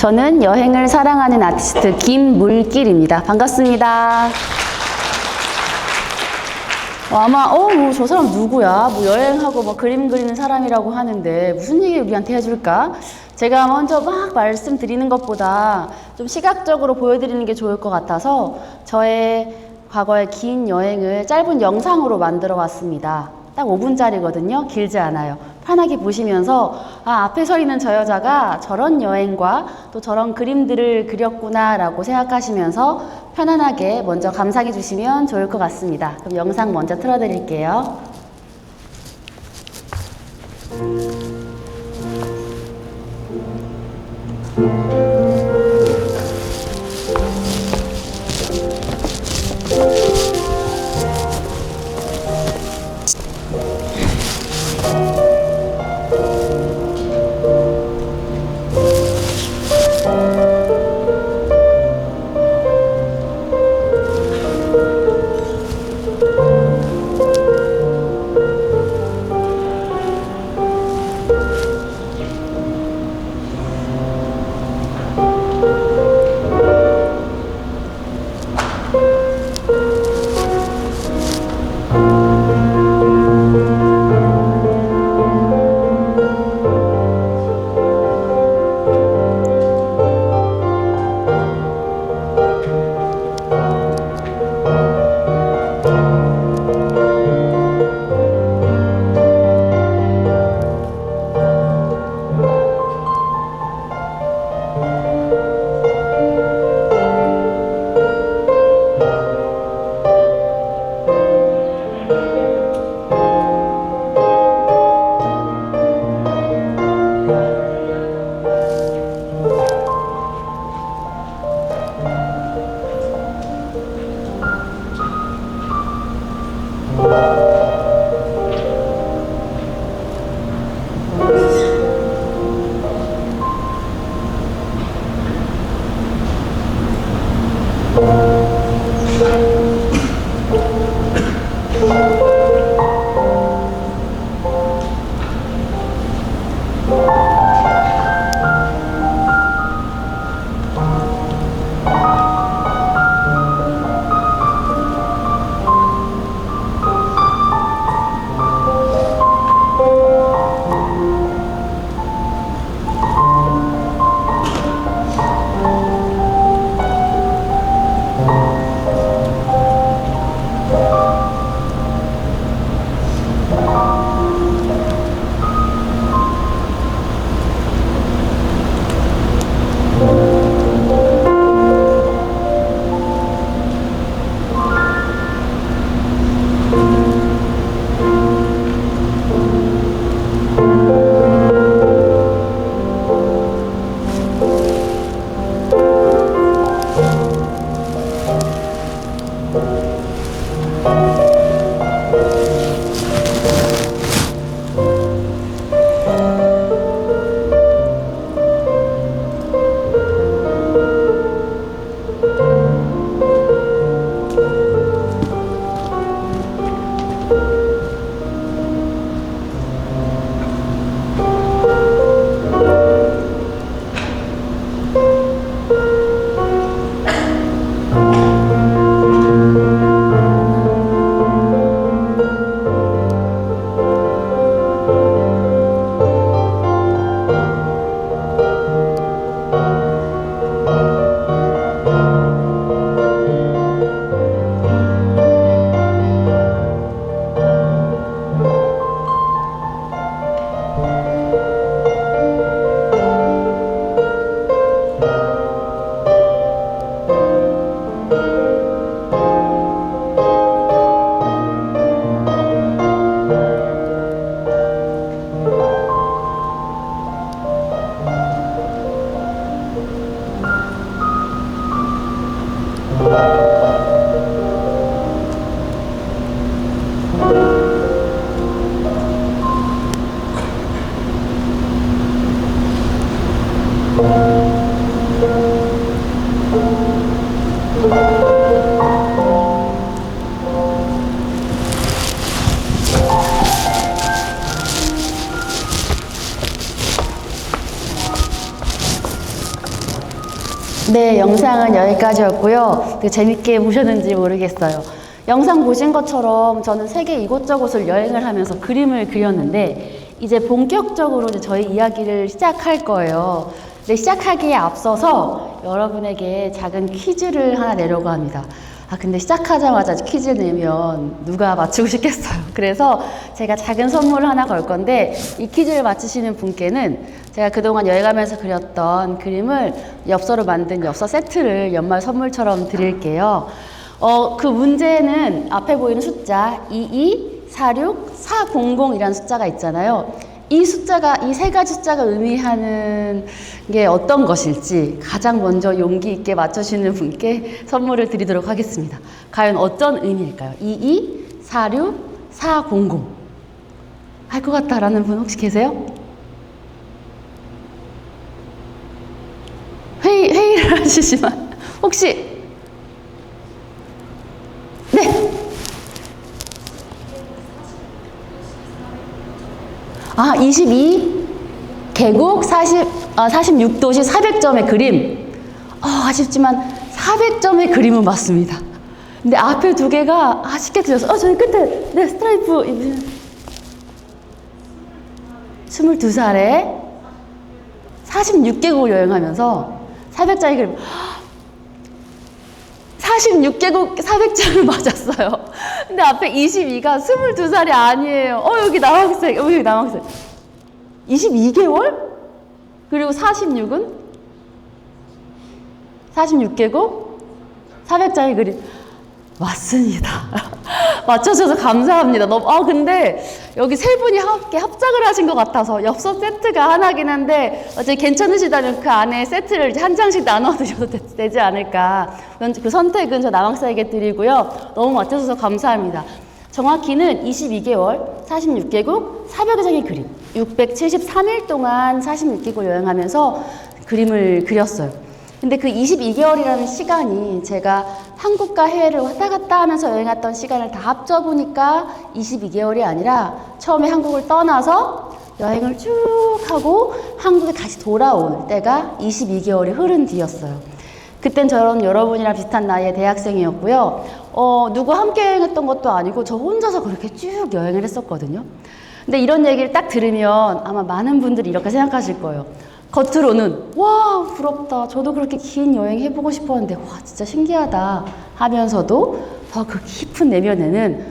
저는 여행을 사랑하는 아티스트 김물길입니다. 반갑습니다. 아마 저 사람 누구야? 뭐 여행하고 뭐 그림 그리는 사람이라고 하는데 무슨 얘기 우리한테 해줄까? 제가 먼저 막 말씀드리는 것보다 좀 시각적으로 보여드리는 게 좋을 것 같아서 저의 과거의 긴 여행을 짧은 영상으로 만들어 왔습니다. 딱 5분짜리거든요. 길지 않아요. 편하게 보시면서 앞에 서 있는 저 여자가 저런 여행과 또 저런 그림들을 그렸구나 라고 생각하시면서 편안하게 먼저 감상해 주시면 좋을 것 같습니다. 그럼 영상 먼저 틀어 드릴게요. 네, 영상은 여기까지였고요. 되게 재밌게 보셨는지 모르겠어요. 영상 보신 것처럼 저는 세계 이곳저곳을 여행을 하면서 그림을 그렸는데 이제 본격적으로 이제 저희 이야기를 시작할 거예요. 근데 시작하기에 앞서서 여러분에게 작은 퀴즈를 하나 내려고 합니다. 근데 시작하자마자 퀴즈 내면 누가 맞추고 싶겠어요. 그래서 제가 작은 선물을 하나 걸 건데 이 퀴즈를 맞추시는 분께는 제가 그동안 여행하면서 그렸던 그림을 엽서로 만든 엽서 세트를 연말 선물처럼 드릴게요. 그 문제는 앞에 보이는 숫자 2246400이라는 숫자가 있잖아요. 이 숫자가, 이 세 가지 숫자가 의미하는 게 어떤 것일지 가장 먼저 용기 있게 맞춰주시는 분께 선물을 드리도록 하겠습니다. 과연 어떤 의미일까요? 2246400. 할 것 같다라는 분 혹시 계세요? 회의를 하시지만, 혹시, 네! 22개국 46도시 400점의 그림. 아쉽지만 400점의 그림은 맞습니다. 근데 앞에 두 개가 쉽게 틀렸어요. 저희 끝에, 네, 스트라이프. 22살에 46개국을 여행하면서 400장의 그림. 46개국 400장을 맞았어요. 근데 앞에 22가 22살이 아니에요. 여기 남학생, 여기 남학생. 22개월? 그리고 46은? 46개국 400장의 그림. 맞습니다. 맞춰주셔서 감사합니다. 근데 여기 세 분이 함께 합작을 하신 것 같아서 엽서 세트가 하나긴 한데 어차피 괜찮으시다면 그 안에 세트를 한 장씩 나눠 드셔도 되지 않을까. 그 선택은 저 남학생에게 드리고요. 너무 맞춰주셔서 감사합니다. 정확히는 22개월, 46개국, 400여 장의 그림. 673일 동안 46개국을 여행하면서 그림을 그렸어요. 근데 그 22개월이라는 시간이 제가 한국과 해외를 왔다 갔다 하면서 여행했던 시간을 다 합쳐보니까 22개월이 아니라 처음에 한국을 떠나서 여행을 쭉 하고 한국에 다시 돌아올 때가 22개월이 흐른 뒤였어요. 그땐 저는 여러분이랑 비슷한 나이의 대학생이었고요. 누구 함께 여행했던 것도 아니고 저 혼자서 그렇게 쭉 여행을 했었거든요. 근데 이런 얘기를 딱 들으면 아마 많은 분들이 이렇게 생각하실 거예요. 겉으로는 와 부럽다, 저도 그렇게 긴 여행 해보고 싶었는데 와 진짜 신기하다 하면서도 더 그 깊은 내면에는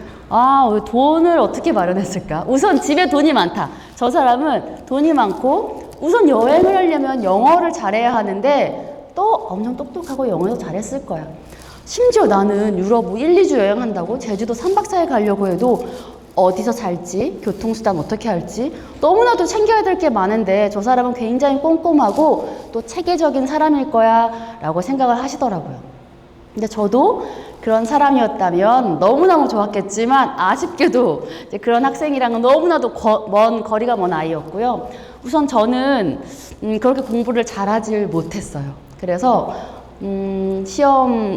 왜 돈을 어떻게 마련했을까. 우선 집에 돈이 많다. 저 사람은 돈이 많고 우선 여행을 하려면 영어를 잘해야 하는데 또 엄청 똑똑하고 영어도 잘했을 거야. 심지어 나는 유럽 1, 2주 여행한다고 제주도 3박 4일 가려고 해도 어디서 살지, 교통수단 어떻게 할지 너무나도 챙겨야 될 게 많은데 저 사람은 굉장히 꼼꼼하고 또 체계적인 사람일 거야 라고 생각을 하시더라고요. 근데 저도 그런 사람이었다면 너무너무 좋았겠지만 아쉽게도 이제 그런 학생이랑은 너무나도 거리가 먼 아이였고요. 우선 저는 그렇게 공부를 잘하지 못했어요. 그래서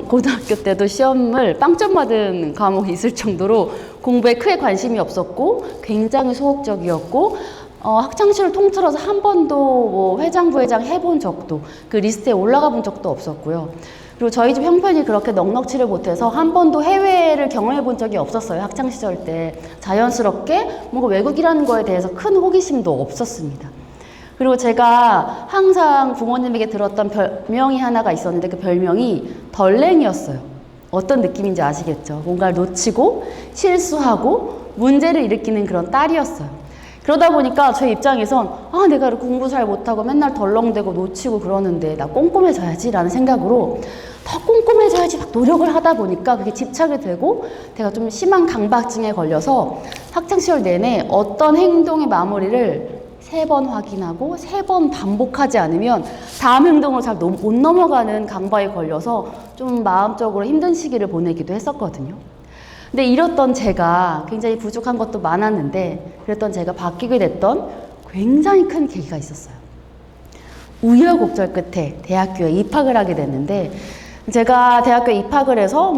고등학교 때도 시험을 빵점 받은 과목이 있을 정도로 공부에 크게 관심이 없었고 굉장히 소극적이었고 학창시절 통틀어서 한 번도 뭐 회장 부회장 해본 적도 그 리스트에 올라가 본 적도 없었고요. 그리고 저희 집 형편이 그렇게 넉넉지를 못해서 한 번도 해외를 경험해 본 적이 없었어요. 학창시절 때 자연스럽게 뭔가 외국이라는 거에 대해서 큰 호기심도 없었습니다. 그리고 제가 항상 부모님에게 들었던 별명이 하나가 있었는데 그 별명이 덜랭이였어요. 어떤 느낌인지 아시겠죠? 뭔가를 놓치고 실수하고 문제를 일으키는 그런 딸이었어요. 그러다 보니까 제 입장에선 내가 공부 잘 못하고 맨날 덜렁대고 놓치고 그러는데 나 꼼꼼해져야지 라는 생각으로 더 꼼꼼해져야지 막 노력을 하다 보니까 그게 집착이 되고 제가 좀 심한 강박증에 걸려서 학창시절 내내 어떤 행동의 마무리를 3번 확인하고 3번 반복하지 않으면 다음 행동으로 잘 못 넘어가는 강박에 걸려서 좀 마음적으로 힘든 시기를 보내기도 했었거든요. 근데 이랬던 제가 굉장히 부족한 것도 많았는데 그랬던 제가 바뀌게 됐던 굉장히 큰 계기가 있었어요. 우여곡절 끝에 대학교에 입학을 하게 됐는데 제가 대학교에 입학을 해서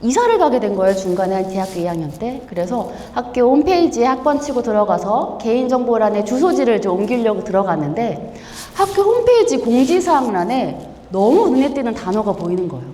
이사를 가게 된 거예요. 중간에 대학교 2학년 때. 그래서 학교 홈페이지에 학번 치고 들어가서 개인정보란에 주소지를 좀 옮기려고 들어갔는데 학교 홈페이지 공지사항란에 너무 눈에 띄는 단어가 보이는 거예요.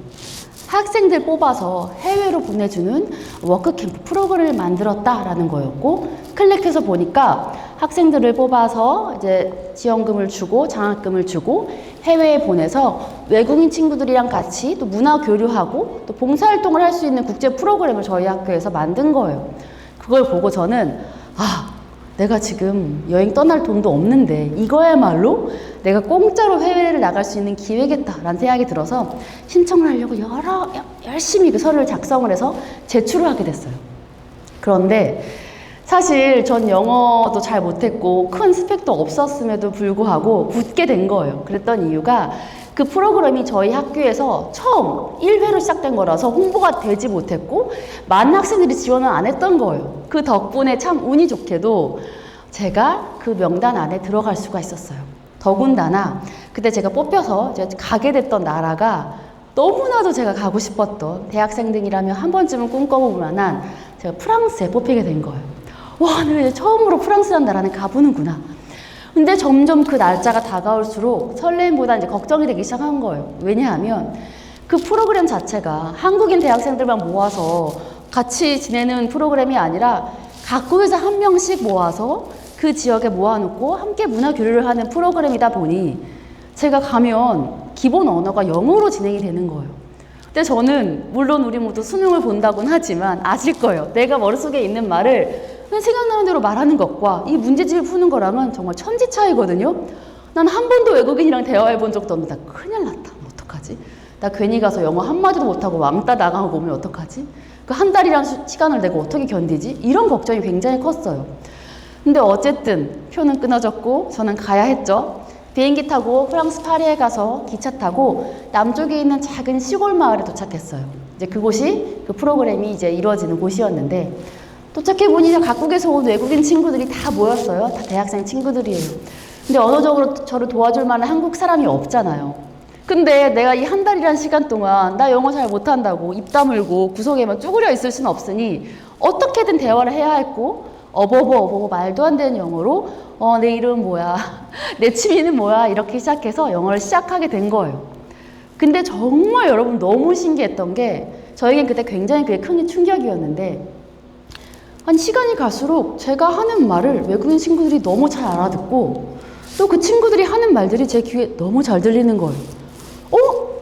학생들 뽑아서 해외로 보내주는 워크캠프 프로그램을 만들었다라는 거였고, 클릭해서 보니까 학생들을 뽑아서 이제 지원금을 주고 장학금을 주고 해외에 보내서 외국인 친구들이랑 같이 또 문화 교류하고 또 봉사활동을 할 수 있는 국제 프로그램을 저희 학교에서 만든 거예요. 그걸 보고 저는 내가 지금 여행 떠날 돈도 없는데 이거야말로 내가 공짜로 해외를 나갈 수 있는 기회겠다라는 생각이 들어서 신청을 하려고 열심히 그 서류를 작성을 해서 제출을 하게 됐어요. 그런데 사실 전 영어도 잘 못했고 큰 스펙도 없었음에도 불구하고 붙게 된 거예요. 그랬던 이유가 그 프로그램이 저희 학교에서 처음 1회로 시작된 거라서 홍보가 되지 못했고 많은 학생들이 지원을 안 했던 거예요. 그 덕분에 참 운이 좋게도 제가 그 명단 안에 들어갈 수가 있었어요. 더군다나 그때 제가 뽑혀서 제가 가게 됐던 나라가 너무나도 제가 가고 싶었던 대학생들이라면 한 번쯤은 꿈꿔볼 만한 제가 프랑스에 뽑히게 된 거예요. 와, 내가 이제 처음으로 프랑스라는 나라는 가보는구나. 근데 점점 그 날짜가 다가올수록 설렘보다 이제 걱정이 되기 시작한 거예요. 왜냐하면 그 프로그램 자체가 한국인 대학생들만 모아서 같이 지내는 프로그램이 아니라 각국에서 한 명씩 모아서 그 지역에 모아놓고 함께 문화 교류를 하는 프로그램이다 보니 제가 가면 기본 언어가 영어로 진행이 되는 거예요. 근데 저는 물론 우리 모두 수능을 본다고는 하지만 아실 거예요. 내가 머릿속에 있는 말을 그냥 생각나는 대로 말하는 것과 이 문제집을 푸는 거랑은 정말 천지 차이거든요. 난 한 번도 외국인이랑 대화해 본 적도 없는데 큰일 났다. 어떡하지? 나 괜히 가서 영어 한마디도 못하고 왕따 나가고 오면 어떡하지? 그 한 달이란 시간을 내가 어떻게 견디지? 이런 걱정이 굉장히 컸어요. 근데 어쨌든 표는 끊어졌고 저는 가야 했죠. 비행기 타고 프랑스 파리에 가서 기차 타고 남쪽에 있는 작은 시골 마을에 도착했어요. 이제 그곳이 그 프로그램이 이제 이루어지는 곳이었는데 도착해보니 각국에서 온 외국인 친구들이 다 모였어요. 다 대학생 친구들이에요. 근데 언어적으로 저를 도와줄 만한 한국 사람이 없잖아요. 근데 내가 이 한 달이란 시간 동안 나 영어 잘 못한다고 입 다물고 구석에만 쭈그려 있을 수는 없으니 어떻게든 대화를 해야 했고 어버버 말도 안 되는 영어로 내 이름은 뭐야 내 취미는 뭐야 이렇게 시작해서 영어를 시작하게 된 거예요. 근데 정말 여러분 너무 신기했던 게 저에겐 그때 굉장히 그게 큰 충격이었는데 한 시간이 갈수록 제가 하는 말을 외국인 친구들이 너무 잘 알아듣고 또 그 친구들이 하는 말들이 제 귀에 너무 잘 들리는 거예요.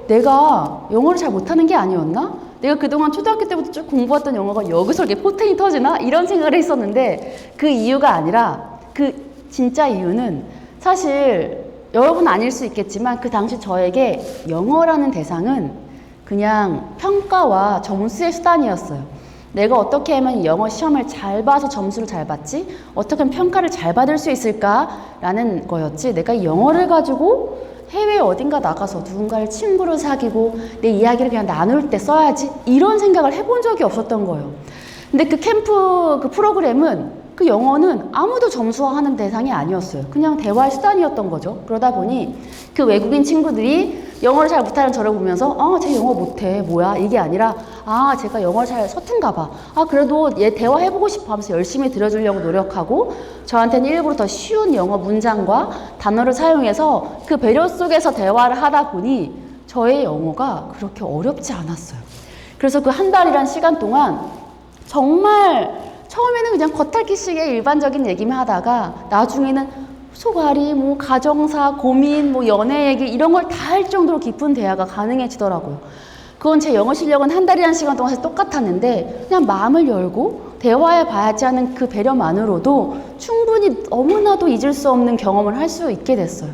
내가 영어를 잘 못하는 게 아니었나? 내가 그동안 초등학교 때부터 쭉 공부했던 영어가 여기서 이렇게 포텐이 터지나? 이런 생각을 했었는데 그 이유가 아니라 그 진짜 이유는 사실 여러분 아닐 수 있겠지만 그 당시 저에게 영어라는 대상은 그냥 평가와 점수의 수단이었어요. 내가 어떻게 하면 영어 시험을 잘 봐서 점수를 잘 받지? 어떻게 하면 평가를 잘 받을 수 있을까라는 거였지. 내가 이 영어를 가지고 해외 어딘가 나가서 누군가를 친구로 사귀고 내 이야기를 그냥 나눌 때 써야지 이런 생각을 해본 적이 없었던 거예요. 근데 그 캠프 그 프로그램은 그 영어는 아무도 점수화하는 대상이 아니었어요. 그냥 대화의 수단이었던 거죠. 그러다 보니 그 외국인 친구들이 영어를 잘 못하는 저를 보면서 쟤 영어 못해 뭐야 이게 아니라 제가 영어를 잘 서툰가 봐. 그래도 얘 대화해보고 싶어 하면서 열심히 들어주려고 노력하고 저한테는 일부러 더 쉬운 영어 문장과 단어를 사용해서 그 배려 속에서 대화를 하다 보니 저의 영어가 그렇게 어렵지 않았어요. 그래서 그 한 달이란 시간 동안 정말 처음에는 그냥 겉핥기식의 일반적인 얘기만 하다가 나중에는 소가리, 가정사, 고민, 연애 얘기 이런 걸 다 할 정도로 깊은 대화가 가능해지더라고요. 그건 제 영어 실력은 한 달이라는 시간 동안 똑같았는데 그냥 마음을 열고 대화해 봐야지 하는 그 배려만으로도 충분히 너무나도 잊을 수 없는 경험을 할 수 있게 됐어요.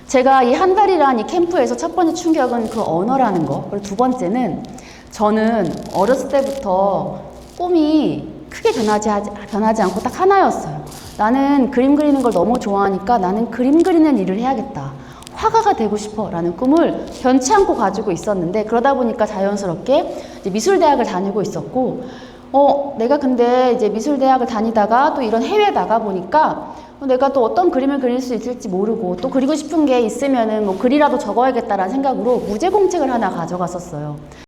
제가 이 한 달이란 이 캠프에서 첫 번째 충격은 그 언어라는 거. 그리고 두 번째는 저는 어렸을 때부터 꿈이 크게 변하지 않고 딱 하나였어요. 나는 그림 그리는 걸 너무 좋아하니까 나는 그림 그리는 일을 해야겠다. 화가가 되고 싶어 라는 꿈을 변치 않고 가지고 있었는데 그러다 보니까 자연스럽게 이제 미술대학을 다니고 있었고 내가 근데 이제 미술대학을 다니다가 또 이런 해외에 나가 보니까 내가 또 어떤 그림을 그릴 수 있을지 모르고 또 그리고 싶은 게 있으면은 글이라도 적어야겠다라는 생각으로 무제공책을 하나 가져갔었어요.